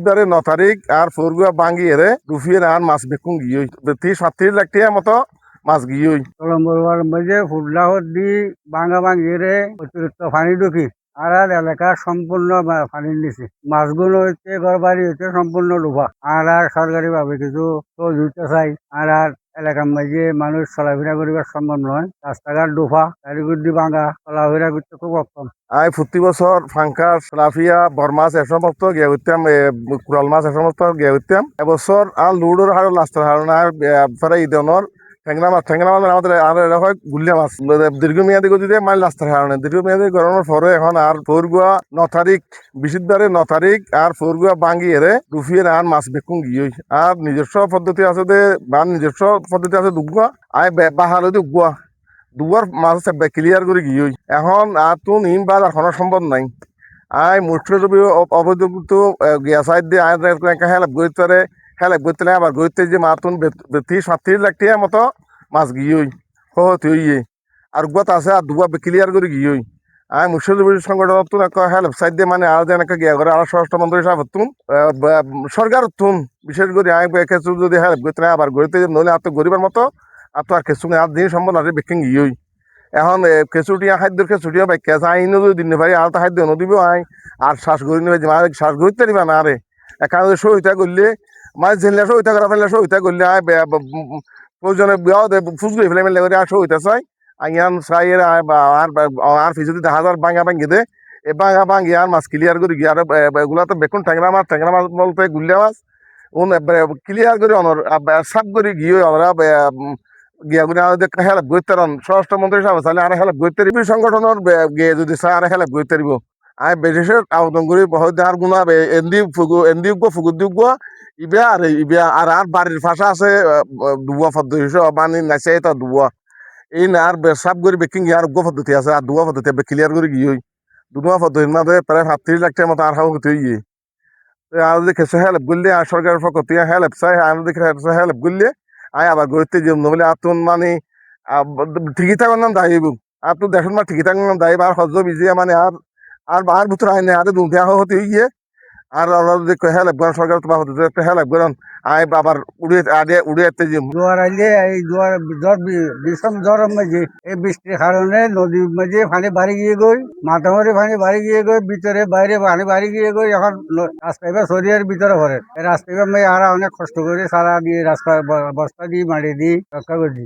দারে 9 তারিখ আর ফোরগুয়া বাঙ্গিয়ে রে রুফিয়ে আর মাছ বেকুন গিয়ে 30-37 লাখ টাকা মতো মাছ গিয়ে কলম্বোর মধ্যে ফুটলাহর দি বাঙ্গা বাঙ্গিয়ে অতিরিক্ত পানি ঢুকি আর আর এলাকা সম্পূর্ণ পানির নিচে মাছগুলো হচ্ছে ঘর বাড়ি হচ্ছে সম্পূর্ণ ডুবা আর আর সরকারি ভাবে কিছু সহযোগিতা চাই আর আর এলাকার মাঝে মানুষ চলাফেরা করিবার সম্ভব নয় রাস্তাঘাট ডুফা গাড়িগুড়ি ভাঙা চলাফেরা করতে খুব অক্ষম। প্রতি বছর ফাঙ্কাস লাফিয়া বর মাছ এ সমস্ত গিয়ে হইতাম কুড়াল মাছ এ সমস্ত গিয়ে হইতাম এবছর আর লুডোর হাড় লাস্টার হাড় না ফেরাই দেওয়ার ঠেংরা মাছ আমাদের আর এটা হয় গুলিয়া মাছ দীর্ঘমেয়াদী গতিতে মাছ লাস্টার হারণে দীর্ঘমেয়াদী গরমের পরে এখন আর ফোরগুয়া 9 তারিখ বিশুদ্ধারে 9 তারিখ আর ফোরগুয়া বাঙ্গিয়ে রে রুফিয়ে আর মাছ বেকুন গিয়ে আর নিজস্ব পদ্ধতি আছে দে বা নিজস্ব পদ্ধতি আছে দুগুয়া আয় বাহার দুগুয়া দুবার মাছ ক্লিয়ার করে গিয়ে এখন আর তো নিম বাজ আর সম্ভব নাই মুখ্যজীবী অবযুক্ত গিয়া সাইড দিয়ে হেল্প করতে আবার গইতে যে মাতুন 30-37 লাখ টাকা মতো মাছ গিয়ে হইয়ে আর গত আছে আর দুবার ক্লিয়ার করে গিয়ে মুখ্যজীবী সংগঠন হেল্প সাইড দিয়ে মানে আর যেন গিয়া করে আর স্বরাষ্ট্রমন্ত্রী সাহেব তুন সরকার তুন বিশেষ করে কিছু যদি হেল্প করতে আবার গড়িতে নইলে আর তো গরিবের মতো আর তো আর কিছু আর দিন সম্ভব আর বেকিং গিয়ে এখন কেঁচুটিয়া খাদ্যের কেঁচুটিয়া বাইকে আছে আইনও যদি দিন পারি আর তো খাদ্য নদিব আর শ্বাস গড়ি নেবে শ্বাস গড়িতে দিবা না আরে এখানে সহিতা করলে মাছ ঝেললে সহিতা করা ফেললে সহিতা করলে প্রয়োজনে ফুসগুলি ফেলে মেলে করে আর সহিতা চাই আইয়ান চাই আর ফিজুদি 10,000 ভাঙা ভাঙি দে এ ভাঙা ভাঙি আর মাছ ক্লিয়ার করে গিয়ে আর এগুলা তো বেকুন ট্যাংরা মাছ বলতে গুলিয়া মাছ ক্লিয়ার করে অনর সাপ করে গিয়ে আমরা গিয়া গুলি হেল্প করতে স্বরাষ্ট্রমন্ত্রী সাহেব চাইলে আর হেল্প করতে পারিব সংগঠনের গিয়ে যদি চাই আর হেল্প করতে পারিব বিশেষের আবেদন করি হয়তো আর গুণা এন্দি ফুগুর দিব ইবে আর আর বাড়ির ভাষা আছে দুয়া পদ্ধতি মানে নাচে তো দুয়া এই না আর সাপ করে বেকিং আর পদ্ধতি আছে আর দুয়া পদ্ধতি ক্লিয়ার করে গিয়ে দুয়া পদ্ধতির মাঝে প্রায় 37 লাখ টাকার মতো আর হাও হতে গিয়ে আর যদি কিছু হেল্প করলে আর সরকারের পক্ষ থেকে হেল্প চাই আর দেখে হেল্প করলে আবার গড়িতে যে নবলে আতুন মানে ঠিকই থাকার নাম দাঁড়িয়ে আর তো দেখুন মা ঠিকই থাকার নাম দাঁড়িয়ে আর হজ বিজিয়া মানে আর আর বার ভিতর আইনে আর দুধে হতে গিয়ে আর আমরা যদি হেল্প করেন সরকার তোমার হতে একটা হেল্প করেন আবার উড়িয়ে যে জোয়ার আইলে এই বিষম জ্বরের মাঝে এই বৃষ্টির কারণে নদীর মাঝে পানি বাড়ি গিয়ে গই মাথামারি পানি বাড়ি গিয়ে গই ভিতরে বাইরে পানি বাড়ি গিয়ে গই এখন রাস্তায় শরীরের ভিতরে ভরে রাস্তায় আর অনেক কষ্ট করে সারা দিয়ে রাস্তা বস্তা দিয়ে মাটি দিয়ে রক্ষা করছি।